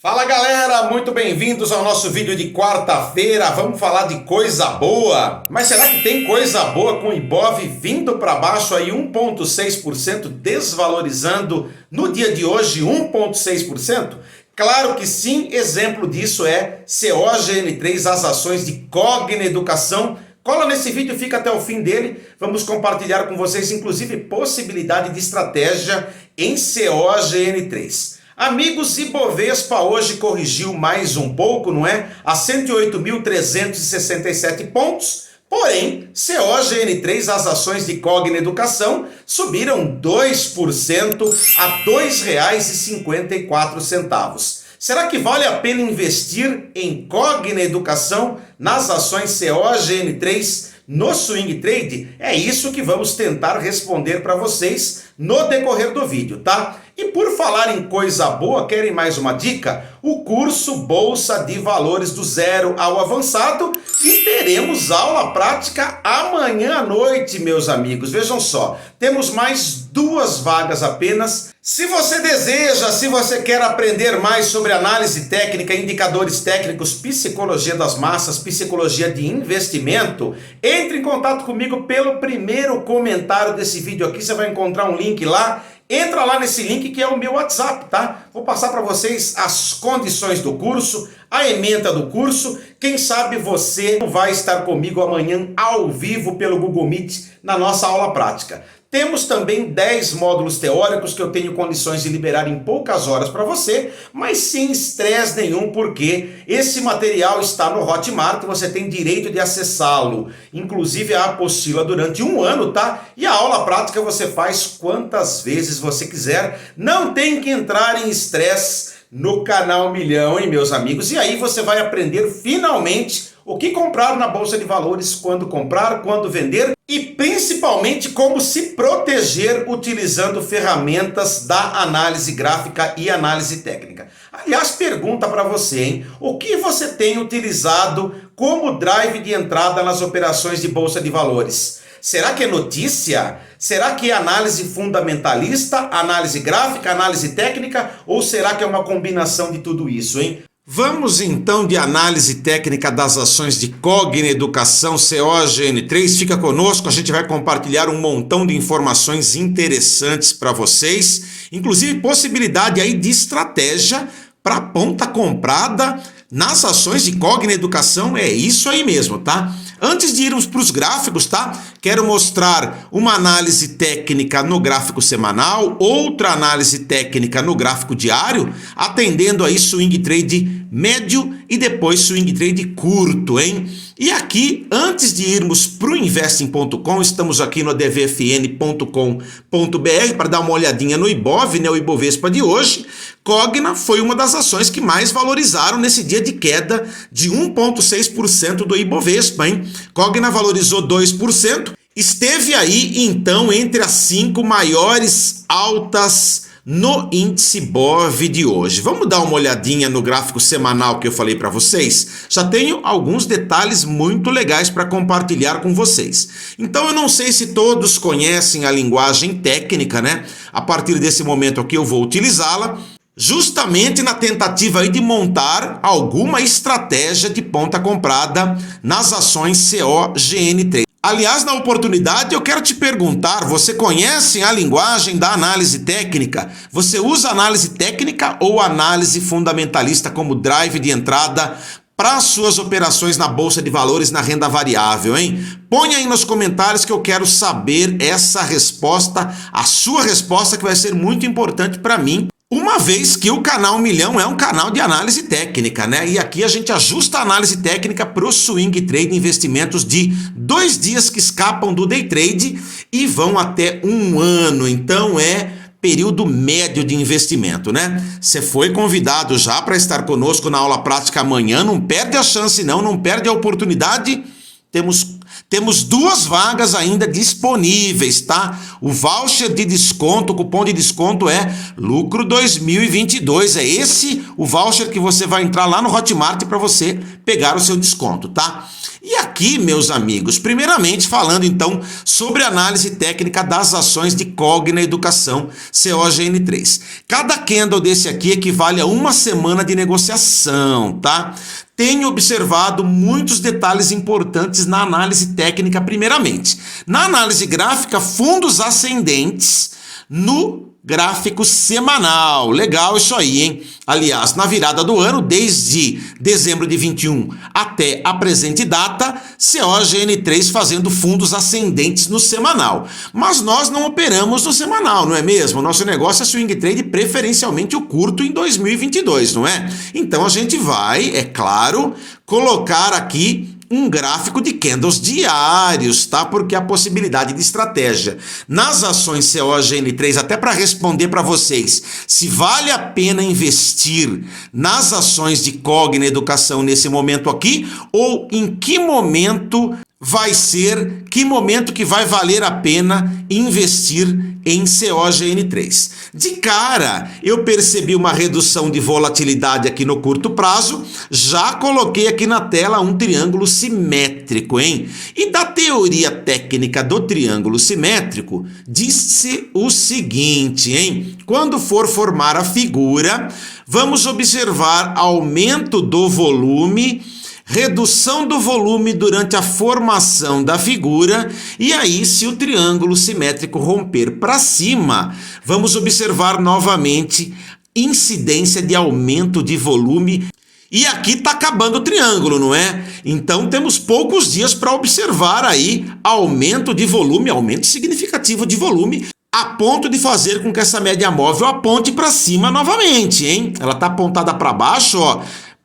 Fala galera, muito bem-vindos ao nosso vídeo de quarta-feira. Vamos falar de coisa boa. Mas será que tem coisa boa com o Ibov vindo para baixo aí 1,6%, desvalorizando no dia de hoje 1,6%? Claro que sim, exemplo disso é COGN3, as ações de Cogna Educação. Cola nesse vídeo, fica até o fim dele. Vamos compartilhar com vocês, inclusive, possibilidade de estratégia em COGN3. Amigos, Ibovespa hoje corrigiu mais um pouco, não é? A 108.367 pontos. Porém, COGN3, as ações de Cogna Educação, subiram 2% a R$ 2,54. Será que vale a pena investir em Cogna Educação nas ações COGN3 no Swing Trade? É isso que vamos tentar responder para vocês no decorrer do vídeo, tá? E por falar em coisa boa, querem mais uma dica? O curso Bolsa de Valores do Zero ao Avançado, e teremos aula prática amanhã à noite, meus amigos. Vejam só, temos mais 2 vagas apenas. Se você deseja, se você quer aprender mais sobre análise técnica, indicadores técnicos, psicologia das massas, psicologia de investimento, entre em contato comigo pelo primeiro comentário desse vídeo aqui. Você vai encontrar um link lá. Entra lá nesse link que é o meu WhatsApp, tá? Vou passar para vocês as condições do curso, a ementa do curso. Quem sabe você vai estar comigo amanhã ao vivo pelo Google Meet na nossa aula prática. Temos também 10 módulos teóricos que eu tenho condições de liberar em poucas horas para você, mas sem estresse nenhum, porque esse material está no Hotmart e você tem direito de acessá-lo, inclusive a apostila durante 1 ano, tá? E a aula prática você faz quantas vezes você quiser, não tem que entrar em estresse no canal Milhão, hein, meus amigos? E aí você vai aprender finalmente o que comprar na Bolsa de Valores, quando comprar, quando vender e principalmente como se proteger utilizando ferramentas da análise gráfica e análise técnica. Aliás, pergunta para você, hein? O que você tem utilizado como drive de entrada nas operações de Bolsa de Valores? Será que é notícia? Será que é análise fundamentalista, análise gráfica, análise técnica? Ou será que é uma combinação de tudo isso, hein? Vamos então de análise técnica das ações de Cogna Educação COGN3. Fica conosco, a gente vai compartilhar um montão de informações interessantes para vocês, inclusive possibilidade aí de estratégia para ponta comprada nas ações de Cogna Educação. É isso aí mesmo, tá? Antes de irmos para os gráficos, tá? Quero mostrar uma análise técnica no gráfico semanal, outra análise técnica no gráfico diário, atendendo aí swing trade médio e depois swing trade curto, hein? E aqui, antes de irmos para o investing.com, estamos aqui no dvfn.com.br para dar uma olhadinha no Ibov, né? O Ibovespa de hoje. Cogna foi uma das ações que mais valorizaram nesse dia de queda de 1,6% do Ibovespa, hein? Cogna valorizou 2%, esteve aí então entre as 5 maiores altas no índice BOV de hoje. Vamos dar uma olhadinha no gráfico semanal que eu falei para vocês? Já tenho alguns detalhes muito legais para compartilhar com vocês. Então eu não sei se todos conhecem a linguagem técnica, né? A partir desse momento aqui eu vou utilizá-la, justamente na tentativa aí de montar alguma estratégia de ponta comprada nas ações COGN3. Aliás, na oportunidade eu quero te perguntar, você conhece a linguagem da análise técnica? Você usa análise técnica ou análise fundamentalista como drive de entrada para suas operações na Bolsa de Valores, na renda variável, hein? Põe aí nos comentários que eu quero saber essa resposta, a sua resposta, que vai ser muito importante para mim, uma vez que o canal Milhão é um canal de análise técnica, né? E aqui a gente ajusta a análise técnica para o swing trade, investimentos de 2 dias que escapam do day trade e vão até 1 ano. Então é período médio de investimento, né? Você foi convidado já para estar conosco na aula prática amanhã. Não perde a chance não, não perde a oportunidade. Temos Temos 2 vagas ainda disponíveis, tá? O voucher de desconto, o cupom de desconto é Lucro 2022. É esse o voucher que você vai entrar lá no Hotmart para você pegar o seu desconto, tá? E aqui, meus amigos, primeiramente falando então sobre análise técnica das ações de Cogna Educação COGN3. Cada candle desse aqui equivale a 1 semana de negociação, tá? Tenho observado muitos detalhes importantes na análise técnica primeiramente. Na análise gráfica, fundos ascendentes no gráfico semanal. Legal isso aí, hein? Aliás, na virada do ano, desde dezembro de 21 até a presente data, COGN3 fazendo fundos ascendentes no semanal. Mas nós não operamos no semanal, não é mesmo? Nosso negócio é swing trade, preferencialmente o curto em 2022, não é? Então a gente vai, é claro, colocar aqui um gráfico de candles diários, tá? Porque a possibilidade de estratégia nas ações COGN3, até para responder para vocês se vale a pena investir nas ações de Cogna Educação nesse momento aqui, ou em que momento vai ser, que momento que vai valer a pena investir em COGN3. De cara, eu percebi uma redução de volatilidade aqui no curto prazo, já coloquei aqui na tela um triângulo simétrico, hein? E da teoria técnica do triângulo simétrico, diz-se o seguinte, hein? Quando for formar a figura, vamos observar aumento do volume, redução do volume durante a formação da figura, e aí, se o triângulo simétrico romper para cima, vamos observar novamente incidência de aumento de volume. E aqui está acabando o triângulo, não é? Então temos poucos dias para observar aí aumento de volume, aumento significativo de volume, a ponto de fazer com que essa média móvel aponte para cima novamente, hein? Ela está apontada para baixo, ó.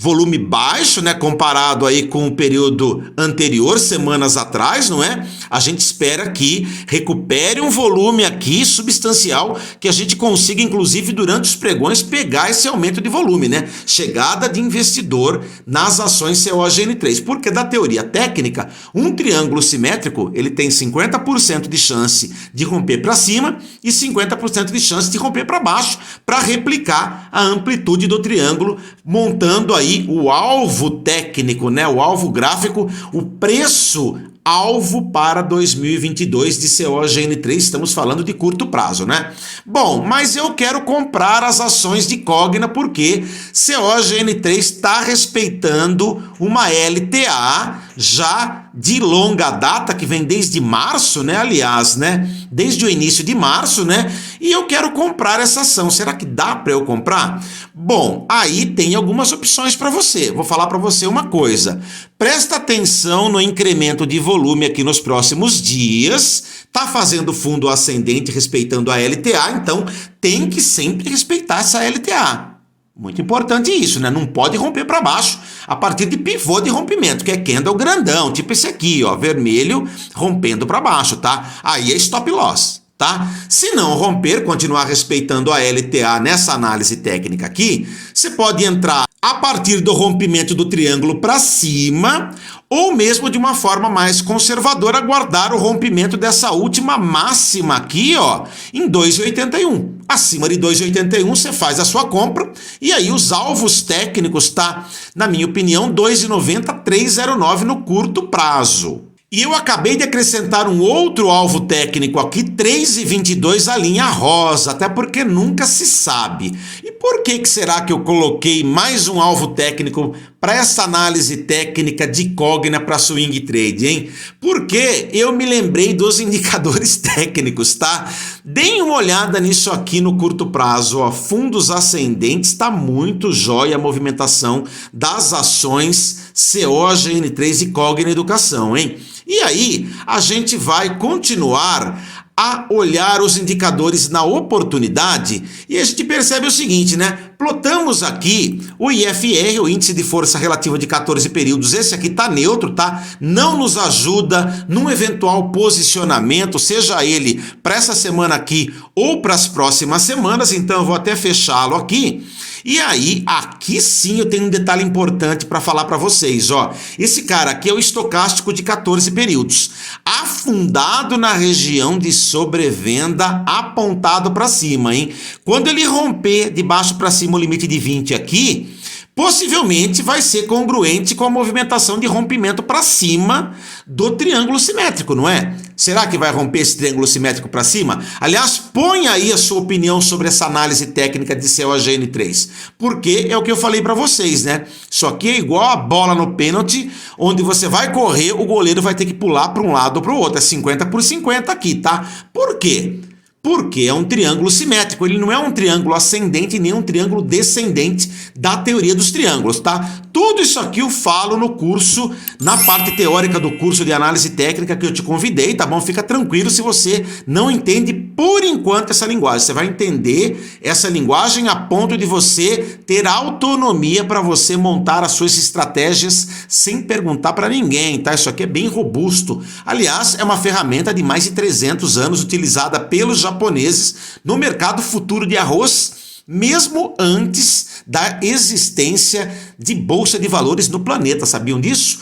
Volume baixo, né, comparado aí com o período anterior, semanas atrás, não é? A gente espera que recupere um volume aqui substancial, que a gente consiga, inclusive, durante os pregões, pegar esse aumento de volume, né? Chegada de investidor nas ações COGN3, porque da teoria técnica, um triângulo simétrico, ele tem 50% de chance de romper para cima e 50% de chance de romper para baixo, para replicar a amplitude do triângulo, montando aí o alvo técnico, né, o alvo gráfico, o preço alvo para 2022 de COGN3, estamos falando de curto prazo, né? Bom, mas eu quero comprar as ações de Cogna porque COGN3 está respeitando uma LTA já de longa data, que vem desde março, né? Aliás, né? Desde o início de março, né? E eu quero comprar essa ação. Será que dá para eu comprar? Bom, aí tem algumas opções para você. Vou falar para você uma coisa. Presta atenção no incremento de volume aqui nos próximos dias. Tá fazendo fundo ascendente respeitando a LTA, então tem que sempre respeitar essa LTA. Muito importante isso, né? Não pode romper para baixo a partir de pivô de rompimento, que é candle grandão, tipo esse aqui, ó, vermelho, rompendo para baixo, tá? Aí é stop loss, tá? Se não romper, continuar respeitando a LTA nessa análise técnica aqui, você pode entrar a partir do rompimento do triângulo para cima, ou mesmo de uma forma mais conservadora, guardar o rompimento dessa última máxima aqui, ó, em 2,81. Acima de 2,81 você faz a sua compra, e aí os alvos técnicos tá, na minha opinião, 2,90, 3,09 no curto prazo. E eu acabei de acrescentar um outro alvo técnico aqui, 3,22 a linha rosa, até porque nunca se sabe. E por que será que eu coloquei mais um alvo técnico para essa análise técnica de Cogna para swing trade, hein? Porque eu me lembrei dos indicadores técnicos, tá? Deem uma olhada nisso aqui no curto prazo, ó. Fundos ascendentes, tá muito jóia a movimentação das ações COGN3 e Cogna Educação, hein? E aí, a gente vai continuar a olhar os indicadores na oportunidade e a gente percebe o seguinte, né? Plotamos aqui o IFR, o Índice de Força Relativa de 14 períodos. Esse aqui tá neutro, tá? Não nos ajuda num eventual posicionamento, seja ele para essa semana aqui ou para as próximas semanas, então eu vou até fechá-lo aqui. E aí, aqui sim eu tenho um detalhe importante para falar para vocês, ó. Esse cara aqui é o estocástico de 14 períodos, afundado na região de sobrevenda, apontado para cima, hein? Quando ele romper de baixo para cima o limite de 20 aqui, possivelmente vai ser congruente com a movimentação de rompimento para cima do triângulo simétrico, não é? Será que vai romper esse triângulo simétrico para cima? Aliás, põe aí a sua opinião sobre essa análise técnica de COGN3, porque é o que eu falei para vocês, né? Isso aqui é igual a bola no pênalti, onde você vai correr, o goleiro vai ter que pular para um lado ou para o outro, é 50 por 50 aqui, tá? Por quê? Porque é um triângulo simétrico, ele não é um triângulo ascendente nem um triângulo descendente da teoria dos triângulos, tá? Tudo isso aqui eu falo no curso, na parte teórica do curso de análise técnica que eu te convidei, tá bom? Fica tranquilo se você não entende por enquanto essa linguagem. Você vai entender essa linguagem a ponto de você ter autonomia para você montar as suas estratégias sem perguntar para ninguém, tá? Isso aqui é bem robusto. Aliás, é uma ferramenta de mais de 300 anos utilizada pelos japoneses no mercado futuro de arroz, mesmo antes da existência de bolsa de valores no planeta. Sabiam disso?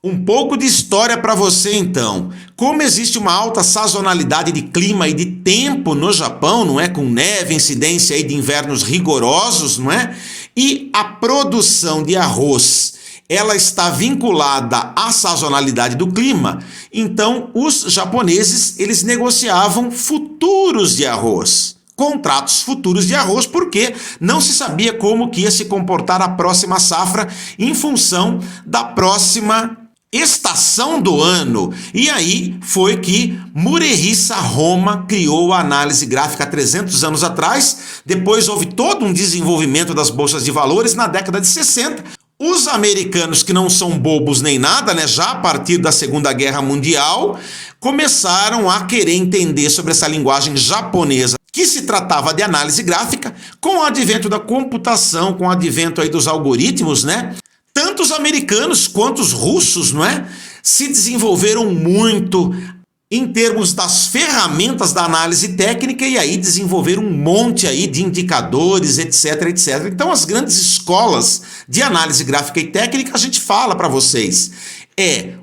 Um pouco de história para você então. Como existe uma alta sazonalidade de clima e de tempo no Japão, não é? Com neve, incidência aí de invernos rigorosos, não é? E a produção de arroz, ela está vinculada à sazonalidade do clima. Então, os japoneses, eles negociavam futuros de arroz. Contratos futuros de arroz, porque não se sabia como que ia se comportar a próxima safra em função da próxima estação do ano. E aí foi que Murehisa Homma criou a análise gráfica há 300 anos atrás. Depois houve todo um desenvolvimento das bolsas de valores na década de 60. Os americanos, que não são bobos nem nada, né, já a partir da Segunda Guerra Mundial, começaram a querer entender sobre essa linguagem japonesa, que se tratava de análise gráfica, com o advento da computação, com o advento aí dos algoritmos, né? Tanto os americanos quanto os russos, não é? Se desenvolveram muito em termos das ferramentas da análise técnica e aí desenvolveram um monte aí de indicadores, etc, etc. Então, as grandes escolas de análise gráfica e técnica, a gente fala para vocês,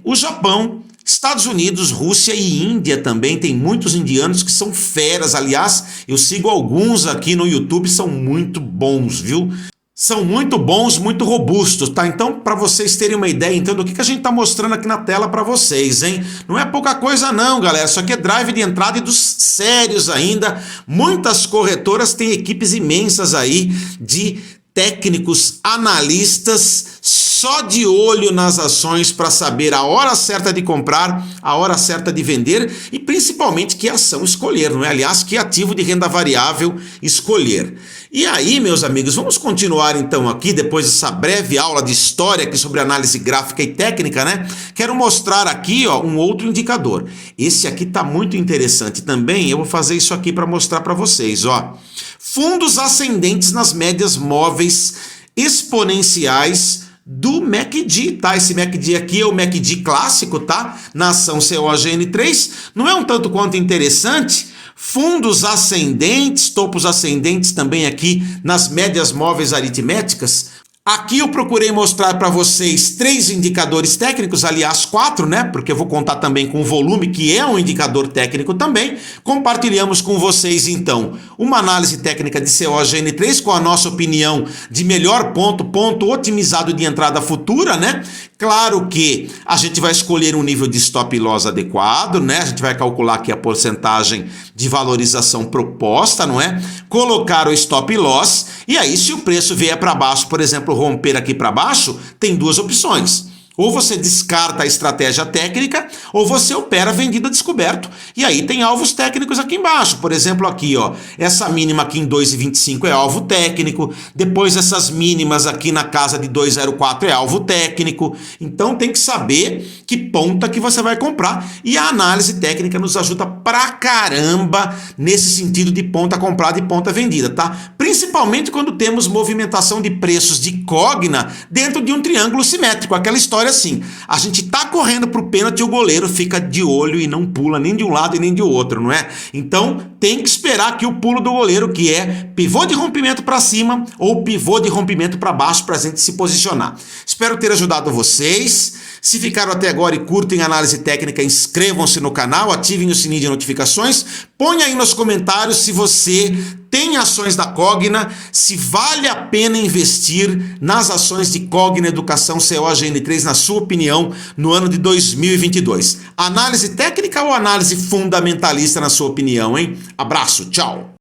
o Japão, Estados Unidos, Rússia e Índia também. Tem muitos indianos que são feras. Aliás, eu sigo alguns aqui no YouTube, são muito bons, viu? São muito bons, muito robustos, tá? Então, para vocês terem uma ideia, então, do que a gente tá mostrando aqui na tela para vocês, hein? Não é pouca coisa não, galera. Isso aqui é drive de entrada e dos sérios ainda. Muitas corretoras têm equipes imensas aí de técnicos, analistas, só de olho nas ações para saber a hora certa de comprar, a hora certa de vender e principalmente que ação escolher, não é? Aliás, que ativo de renda variável escolher. E aí, meus amigos, vamos continuar então aqui, depois dessa breve aula de história aqui sobre análise gráfica e técnica, né? Quero mostrar aqui, ó, um outro indicador. Esse aqui tá muito interessante também, eu vou fazer isso aqui para mostrar para vocês, ó. Fundos ascendentes nas médias móveis exponenciais do MACD, tá? Esse MACD aqui é o MACD clássico, tá? Na ação COGN3, não é um tanto quanto interessante? Fundos ascendentes, topos ascendentes também aqui nas médias móveis aritméticas. Aqui eu procurei mostrar para vocês 3 indicadores técnicos, aliás 4, né? Porque eu vou contar também com o volume, que é um indicador técnico também. Compartilhamos com vocês, então, uma análise técnica de COGN3 com a nossa opinião de melhor ponto otimizado de entrada futura, né? Claro que a gente vai escolher um nível de stop loss adequado, né? A gente vai calcular aqui a porcentagem de valorização proposta, não é? Colocar o stop loss e aí se o preço vier para baixo, por exemplo, romper aqui para baixo, tem 2 opções. Ou você descarta a estratégia técnica, ou você opera vendida descoberto. E aí tem alvos técnicos aqui embaixo. Por exemplo, aqui, ó, essa mínima aqui em 2,25 é alvo técnico. Depois essas mínimas aqui na casa de 2,04 é alvo técnico. Então tem que saber que ponta que você vai comprar. E a análise técnica nos ajuda pra caramba nesse sentido de ponta comprada e ponta vendida, tá? Principalmente quando temos movimentação de preços de cogna dentro de um triângulo simétrico. Aquela história assim, a gente tá correndo pro pênalti e o goleiro fica de olho e não pula nem de um lado e nem de outro, não é? Então tem que esperar aqui o pulo do goleiro, que é pivô de rompimento para cima ou pivô de rompimento para baixo para a gente se posicionar. Espero ter ajudado vocês. Se ficaram até agora e curtem a análise técnica, inscrevam-se no canal, ativem o sininho de notificações, ponha aí nos comentários se você tem ações da Cogna, se vale a pena investir nas ações de Cogna Educação COGN3, na sua opinião, no ano de 2022. Análise técnica ou análise fundamentalista na sua opinião, hein? Abraço, tchau!